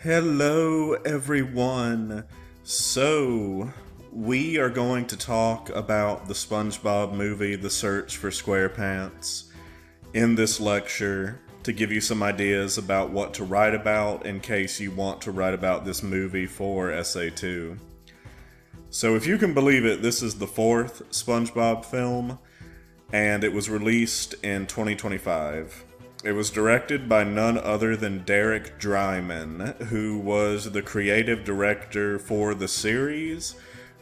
Hello, everyone. So, we are going to talk about the SpongeBob movie, The Search for SquarePants, in this lecture to give you some ideas about what to write about in case you want to write about this movie for Essay 2. So, if you can believe it, this is the fourth SpongeBob film, and it was released in 2025. It was directed by none other than Derek Drymon, who was the creative director for the series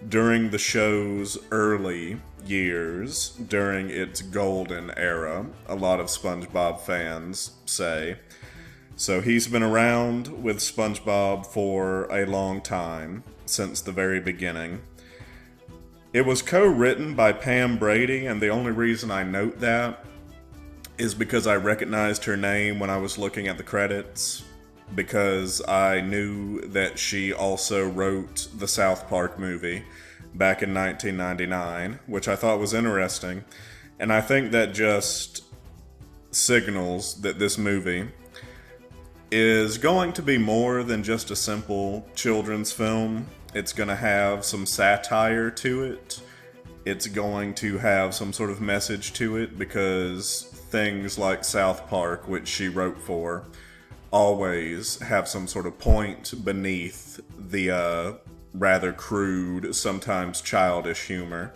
during the show's early years, during its golden era, a lot of SpongeBob fans say. So he's been around with SpongeBob for a long time, since the very beginning. It was co-written by Pam Brady, and the only reason I note that is because I recognized her name when I was looking at the credits, because I knew that she also wrote the South Park movie back in 1999, which I thought was interesting, and I think that just signals that this movie is going to be more than just a simple children's film. It's going to have some satire to it. It's going to have some sort of message to it, because things like South Park, which she wrote for, always have some sort of point beneath the rather crude, sometimes childish humor.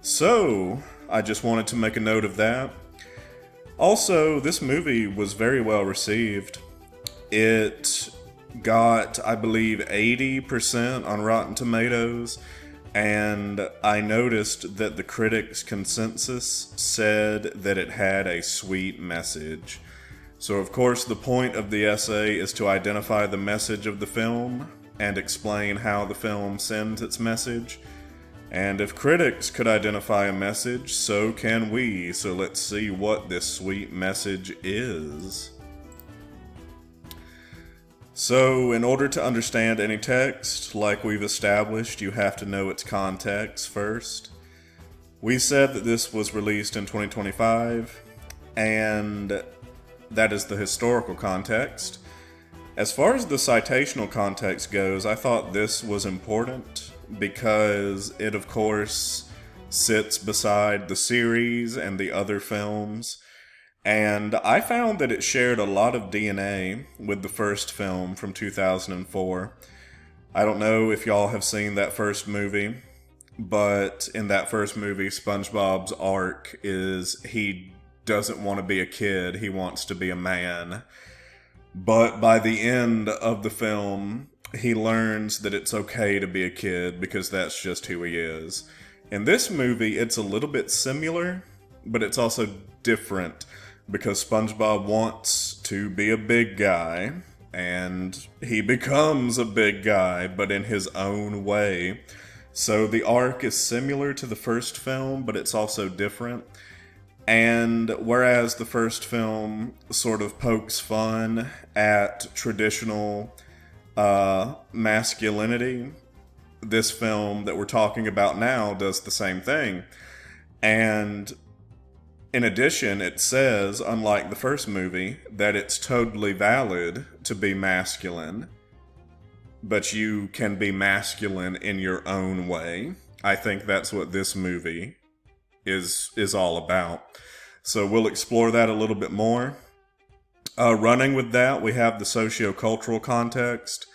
So, I just wanted to make a note of that. Also, this movie was very well received. It got, I believe, 80% on Rotten Tomatoes, and I noticed that the critics' consensus said that it had a sweet message. So of course the point of the essay is to identify the message of the film and explain how the film sends its message. And if critics could identify a message, so can we. So let's see what this sweet message is. So, in order to understand any text, like we've established, you have to know its context first. We said that this was released in 2025, and that is the historical context. As far as the citational context goes, I thought this was important because it, of course, sits beside the series and the other films. And I found that it shared a lot of DNA with the first film from 2004. I don't know if y'all have seen that first movie, but in that first movie, SpongeBob's arc is he doesn't want to be a kid, he wants to be a man. But by the end of the film, he learns that it's okay to be a kid because that's just who he is. In this movie, it's a little bit similar, but it's also different, because SpongeBob wants to be a big guy, and he becomes a big guy, but in his own way. So the arc is similar to the first film, but it's also different. And whereas the first film sort of pokes fun at traditional masculinity, this film that we're talking about now does the same thing. And in addition, it says, unlike the first movie, that it's totally valid to be masculine, but you can be masculine in your own way. I think that's what this movie is all about. So we'll explore that a little bit more. Running with that, we have the socio-cultural context.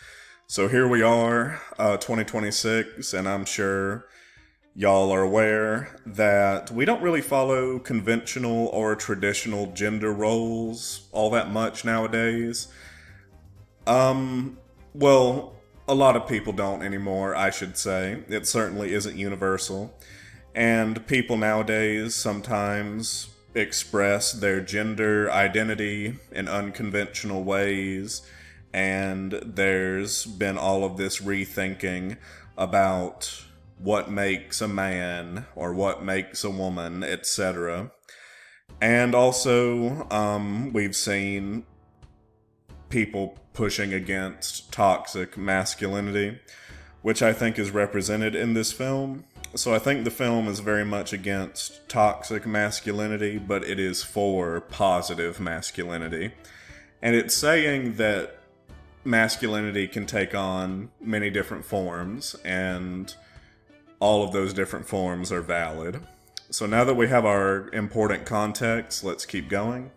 So here we are, 2026, and I'm sure y'all are aware that we don't really follow conventional or traditional gender roles all that much nowadays. Well, a lot of people don't anymore, I should say. It certainly isn't universal. And people nowadays sometimes express their gender identity in unconventional ways, and there's been all of this rethinking about what makes a man or what makes a woman, etc. And also, we've seen people pushing against toxic masculinity, which I think is represented in this film. So I think the film is very much against toxic masculinity, but it is for positive masculinity. And it's saying that masculinity can take on many different forms, and all of those different forms are valid. So now that we have our important context, let's keep going.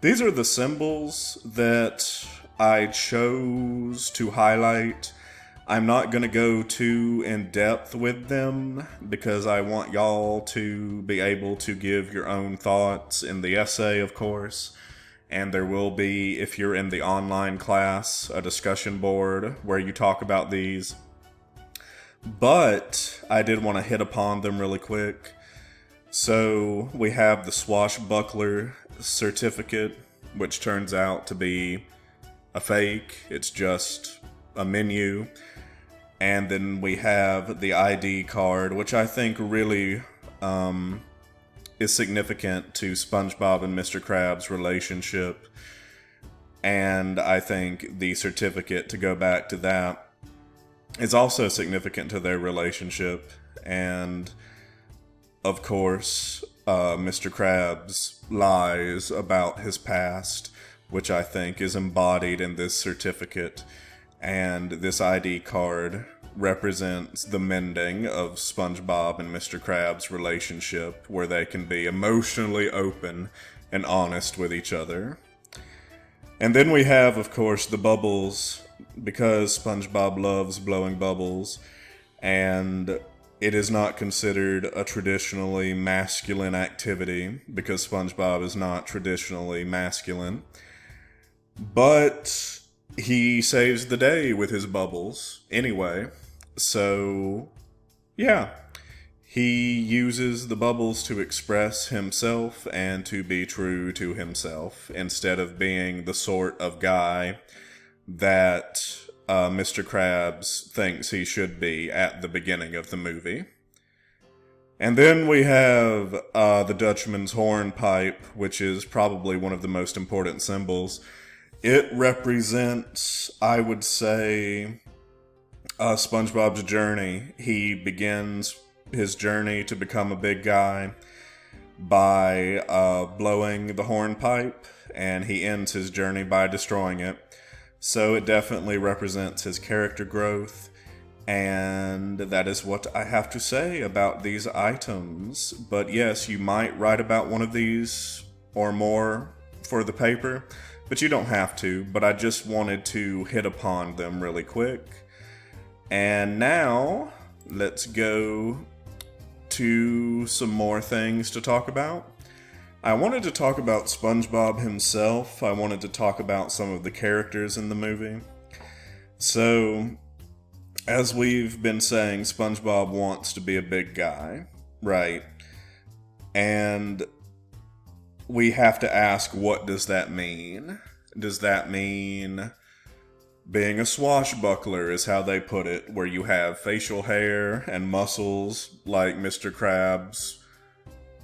These are the symbols that I chose to highlight. I'm not going to go too in depth with them because I want y'all to be able to give your own thoughts in the essay, of course. And there will be, if you're in the online class, a discussion board where you talk about these. But I did want to hit upon them really quick. So we have the swashbuckler certificate, which turns out to be a fake. It's just a menu. And then we have the ID card, which I think really is significant to SpongeBob and Mr. Krabs' relationship. And I think the certificate, to go back to that, is also significant to their relationship. And of course, Mr. Krabs lies about his past, which I think is embodied in this certificate. And this ID card represents the mending of SpongeBob and Mr. Krabs' relationship, where they can be emotionally open and honest with each other. And then we have, of course, the bubbles, because SpongeBob loves blowing bubbles, and it is not considered a traditionally masculine activity, because SpongeBob is not traditionally masculine. But he saves the day with his bubbles anyway. So, yeah. He uses the bubbles to express himself and to be true to himself, instead of being the sort of guy that Mr. Krabs thinks he should be at the beginning of the movie. And then we have the Dutchman's hornpipe, which is probably one of the most important symbols. It represents, I would say, SpongeBob's journey. He begins his journey to become a big guy by blowing the hornpipe, and he ends his journey by destroying it. So it definitely represents his character growth, and that is what I have to say about these items. But yes, you might write about one of these or more for the paper, but you don't have to. But I just wanted to hit upon them really quick. And now, let's go to some more things to talk about. I wanted to talk about SpongeBob himself. I wanted to talk about some of the characters in the movie. So, as we've been saying, SpongeBob wants to be a big guy, right? And we have to ask, what does that mean? Does that mean being a swashbuckler, is how they put it, where you have facial hair and muscles like Mr. Krabs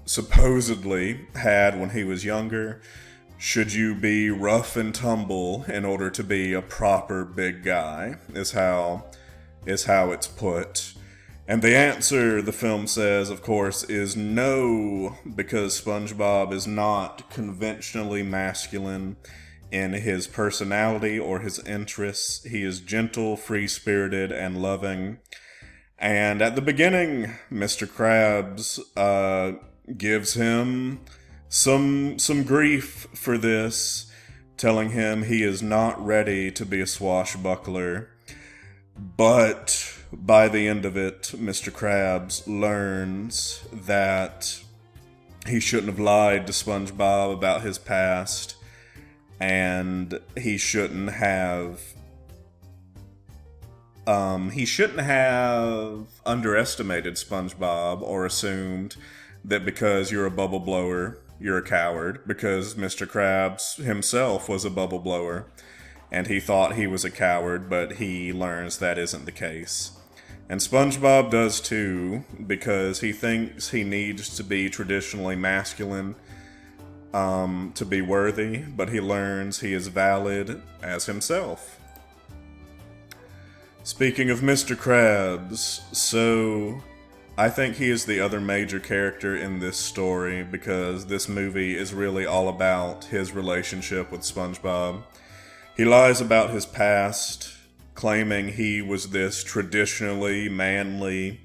supposedly had when he was younger? Should you be rough and tumble in order to be a proper big guy, is how it's put. And the answer, the film says, of course, is no, because SpongeBob is not conventionally masculine in his personality or his interests. He is gentle, free-spirited, and loving. And at the beginning, Mr. Krabs gives him some grief for this, telling him he is not ready to be a swashbuckler. But by the end of it, Mr. Krabs learns that he shouldn't have lied to SpongeBob about his past, and he shouldn't have underestimated SpongeBob or assumed that because you're a bubble blower, you're a coward, because Mr. Krabs himself was a bubble blower, and he thought he was a coward, but he learns that isn't the case. And SpongeBob does too, because he thinks he needs to be traditionally masculine to be worthy, but he learns he is valid as himself. Speaking of Mr. Krabs, so I think he is the other major character in this story, because this movie is really all about his relationship with SpongeBob. He lies about his past, claiming he was this traditionally manly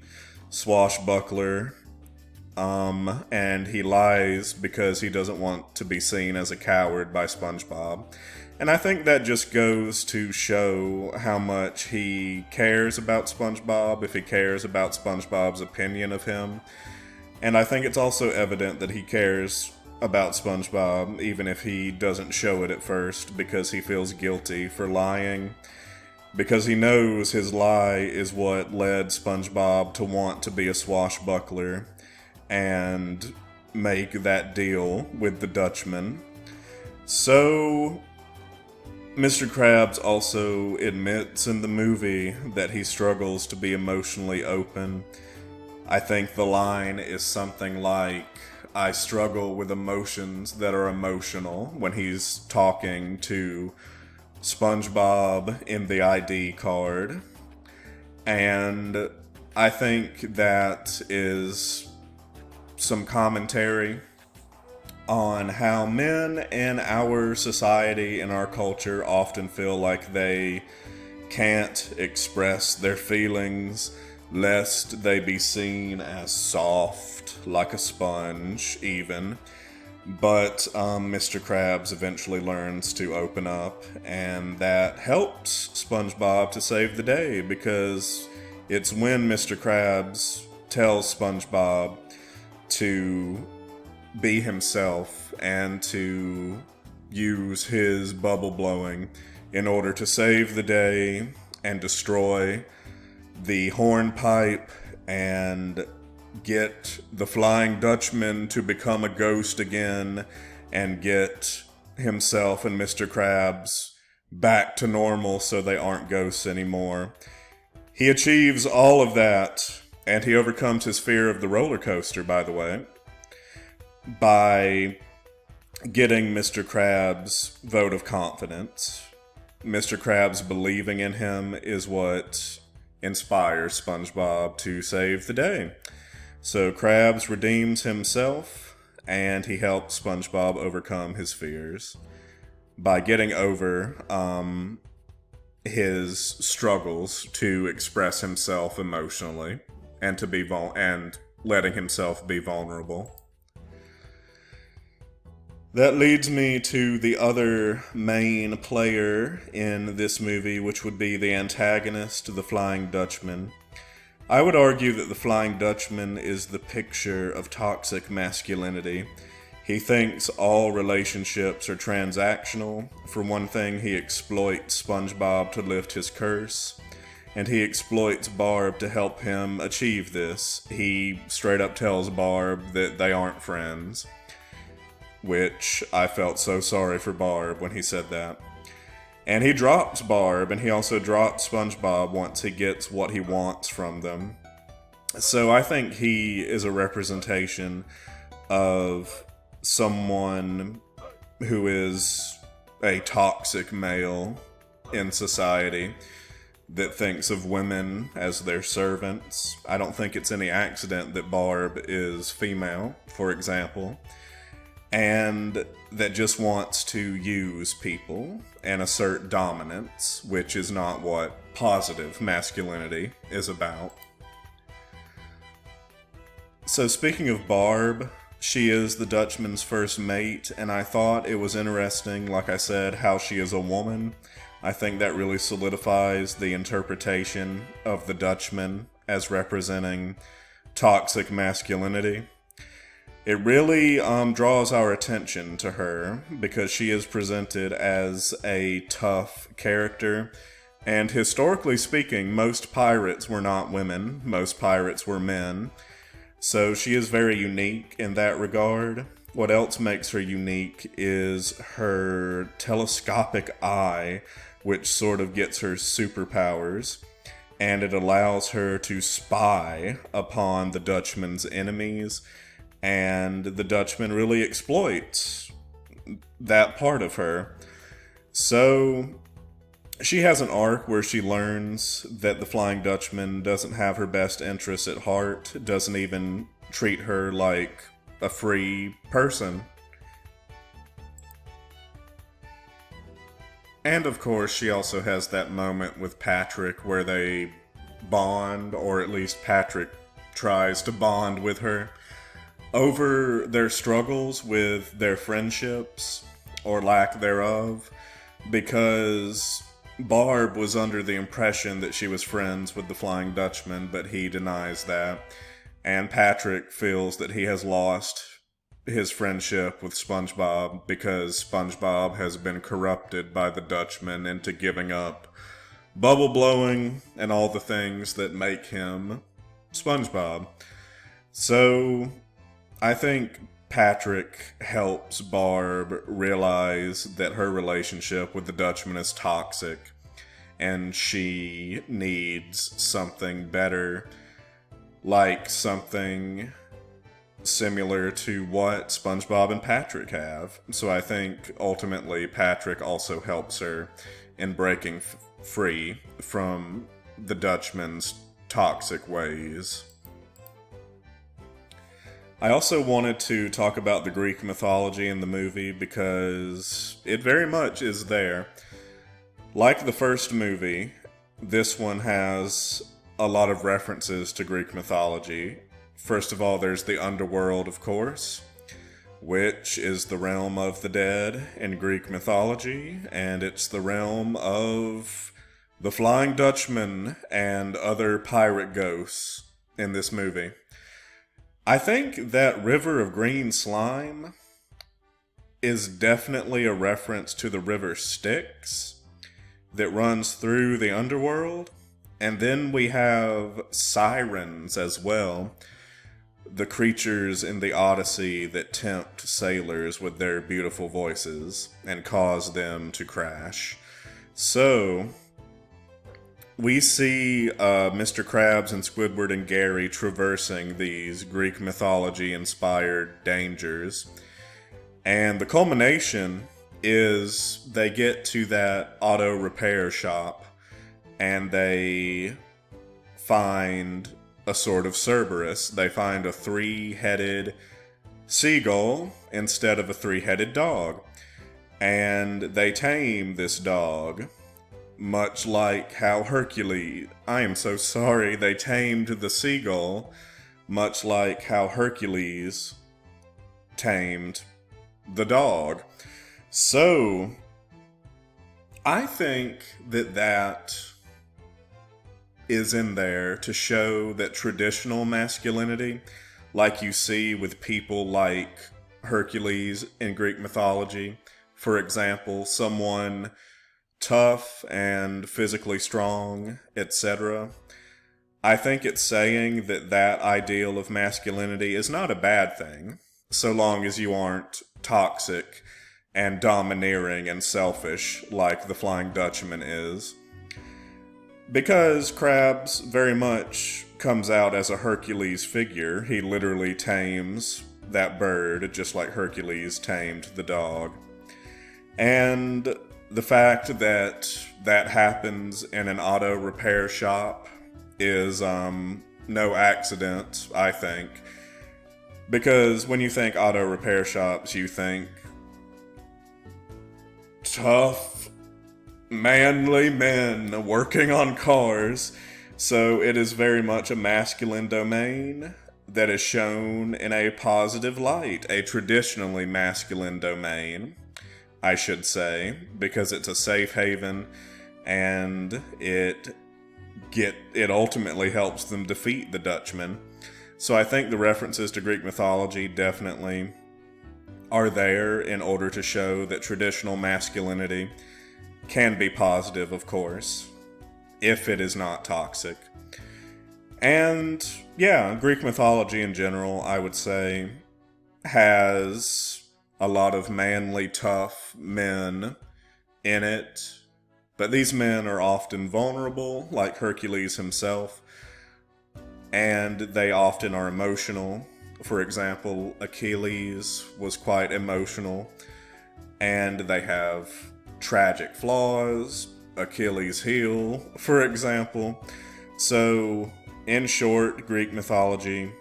swashbuckler, and he lies because he doesn't want to be seen as a coward by SpongeBob. And I think that just goes to show how much he cares about SpongeBob, if he cares about SpongeBob's opinion of him. And I think it's also evident that he cares about SpongeBob, even if he doesn't show it at first, because he feels guilty for lying. Because he knows his lie is what led SpongeBob to want to be a swashbuckler and make that deal with the Dutchman. So, Mr. Krabs also admits in the movie that he struggles to be emotionally open. I think the line is something like, I struggle with emotions that are emotional, when he's talking to SpongeBob in the ID card. And I think that is some commentary on how men in our society, in our culture, often feel like they can't express their feelings lest they be seen as soft, like a sponge, even. But Mr. Krabs eventually learns to open up, and that helps SpongeBob to save the day, because it's when Mr. Krabs tells SpongeBob to be himself and to use his bubble blowing in order to save the day and destroy the hornpipe and get the Flying Dutchman to become a ghost again and get himself and Mr. Krabs back to normal so they aren't ghosts anymore. He achieves all of that, and he overcomes his fear of the roller coaster, by the way, by getting Mr. Krabs' vote of confidence. Mr. Krabs believing in him is what inspires SpongeBob to save the day. So Krabs redeems himself, and he helps SpongeBob overcome his fears by getting over his struggles to express himself emotionally and to be and letting himself be vulnerable. That leads me to the other main player in this movie, which would be the antagonist, the Flying Dutchman. I would argue that the Flying Dutchman is the picture of toxic masculinity. He thinks all relationships are transactional. For one thing, he exploits SpongeBob to lift his curse, and he exploits Barb to help him achieve this. He straight up tells Barb that they aren't friends, which I felt so sorry for Barb when he said that. And he drops Barb, and he also drops SpongeBob once he gets what he wants from them. So I think he is a representation of someone who is a toxic male in society that thinks of women as their servants. I don't think it's any accident that Barb is female, for example, and that just wants to use people and assert dominance, which is not what positive masculinity is about. So speaking of Barb, she is the Dutchman's first mate, and I thought it was interesting, like I said, how she is a woman. I think that really solidifies the interpretation of the Dutchman as representing toxic masculinity. It really draws our attention to her because she is presented as a tough character. And historically speaking, most pirates were not women. Most pirates were men. So she is very unique in that regard. What else makes her unique is her telescopic eye, which sort of gets her superpowers. And it allows her to spy upon the Dutchman's enemies. And the Dutchman really exploits that part of her. So she has an arc where she learns that the Flying Dutchman doesn't have her best interests at heart, doesn't even treat her like a free person. And of course, she also has that moment with Patrick where they bond, or at least Patrick tries to bond with her over their struggles with their friendships, or lack thereof, because Barb was under the impression that she was friends with the Flying Dutchman, but he denies that. And Patrick feels that he has lost his friendship with SpongeBob because SpongeBob has been corrupted by the Dutchman into giving up bubble blowing and all the things that make him SpongeBob. So I think Patrick helps Barb realize that her relationship with the Dutchman is toxic and she needs something better, like something similar to what SpongeBob and Patrick have. So I think ultimately Patrick also helps her in breaking free from the Dutchman's toxic ways. I also wanted to talk about the Greek mythology in the movie because it very much is there. Like the first movie, this one has a lot of references to Greek mythology. First of all, there's the underworld, of course, which is the realm of the dead in Greek mythology, and it's the realm of the Flying Dutchman and other pirate ghosts in this movie. I think that river of green slime is definitely a reference to the river Styx that runs through the underworld. And then we have sirens as well, the creatures in the Odyssey that tempt sailors with their beautiful voices and cause them to crash. So we see Mr. Krabs and Squidward and Gary traversing these Greek mythology-inspired dangers. And the culmination is they get to that auto repair shop and they find a sort of Cerberus. They find a 3-headed seagull instead of a 3-headed dog. And they tame this dog, much like how Hercules... I am so sorry. They tamed the seagull, much like how Hercules tamed the dog. So, I think that is in there to show that traditional masculinity, like you see with people like Hercules in Greek mythology, for example, someone tough and physically strong, etc. I think it's saying that that ideal of masculinity is not a bad thing, so long as you aren't toxic and domineering and selfish like the Flying Dutchman is. Because Krabs very much comes out as a Hercules figure. He literally tames that bird just like Hercules tamed the dog. And the fact that that happens in an auto repair shop is no accident, I think. Because when you think auto repair shops, you think tough, manly men working on cars. So it is very much a masculine domain that is shown in a positive light, a traditionally masculine domain, I should say, because it's a safe haven and it ultimately helps them defeat the Dutchman. So I think the references to Greek mythology definitely are there in order to show that traditional masculinity can be positive, of course, if it is not toxic. And yeah, Greek mythology in general, I would say, has a lot of manly, tough men in it. But these men are often vulnerable, like Hercules himself. And they often are emotional. For example, Achilles was quite emotional. And they have tragic flaws. Achilles' heel, for example. So, in short, Greek mythology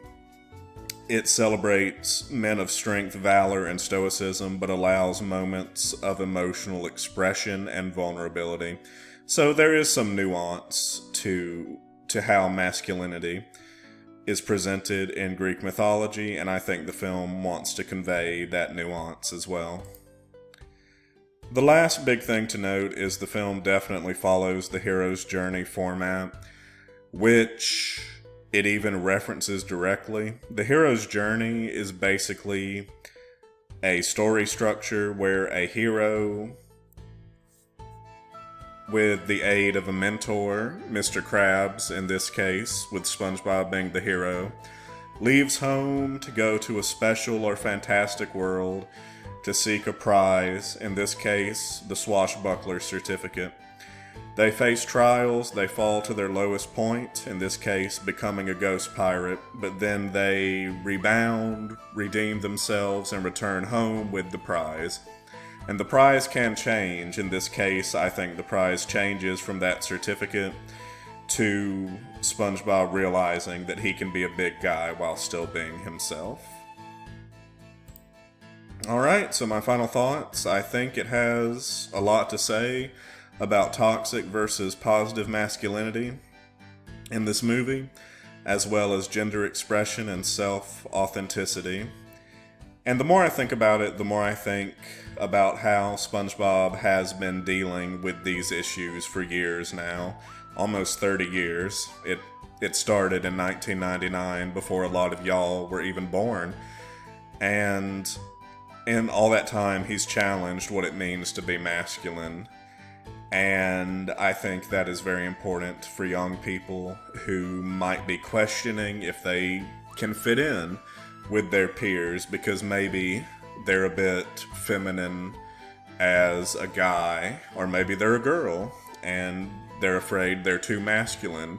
It celebrates men of strength, valor, and stoicism, but allows moments of emotional expression and vulnerability. So there is some nuance to how masculinity is presented in Greek mythology, and I think the film wants to convey that nuance as well. The last big thing to note is the film definitely follows the hero's journey format, which it even references directly. The hero's journey is basically a story structure where a hero, with the aid of a mentor, Mr. Krabs in this case, with SpongeBob being the hero, leaves home to go to a special or fantastic world to seek a prize, in this case, the swashbuckler certificate. They face trials, they fall to their lowest point, in this case becoming a ghost pirate, but then they rebound, redeem themselves, and return home with the prize. And the prize can change. In this case, I think the prize changes from that certificate to SpongeBob realizing that he can be a big guy while still being himself. Alright, so my final thoughts. I think it has a lot to say about toxic versus positive masculinity in this movie, as well as gender expression and self-authenticity. And the more I think about it, the more I think about how SpongeBob has been dealing with these issues for years now, almost 30 years. It started in 1999, before a lot of y'all were even born. And in all that time, he's challenged what it means to be masculine. And I think that is very important for young people who might be questioning if they can fit in with their peers because maybe they're a bit feminine as a guy, or maybe they're a girl and they're afraid they're too masculine.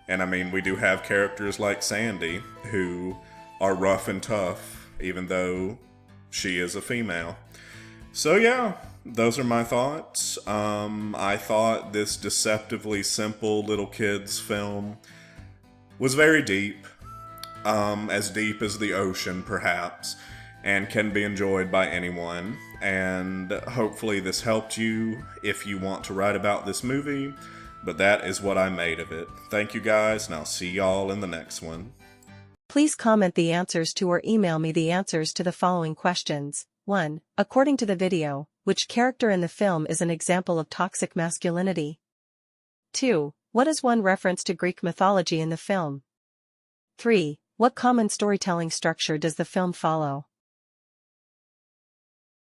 And I mean, we do have characters like Sandy who are rough and tough, even though she is a female. So yeah, those are my thoughts. I thought this deceptively simple little kids film was very deep, as deep as the ocean perhaps, and can be enjoyed by anyone. And hopefully this helped you if you want to write about this movie, but that is what I made of it. Thank you guys, and I'll see y'all in the next one. Please comment the answers to or email me the answers to the following questions. 1. According to the video, which character in the film is an example of toxic masculinity? 2. What is one reference to Greek mythology in the film? 3. What common storytelling structure does the film follow?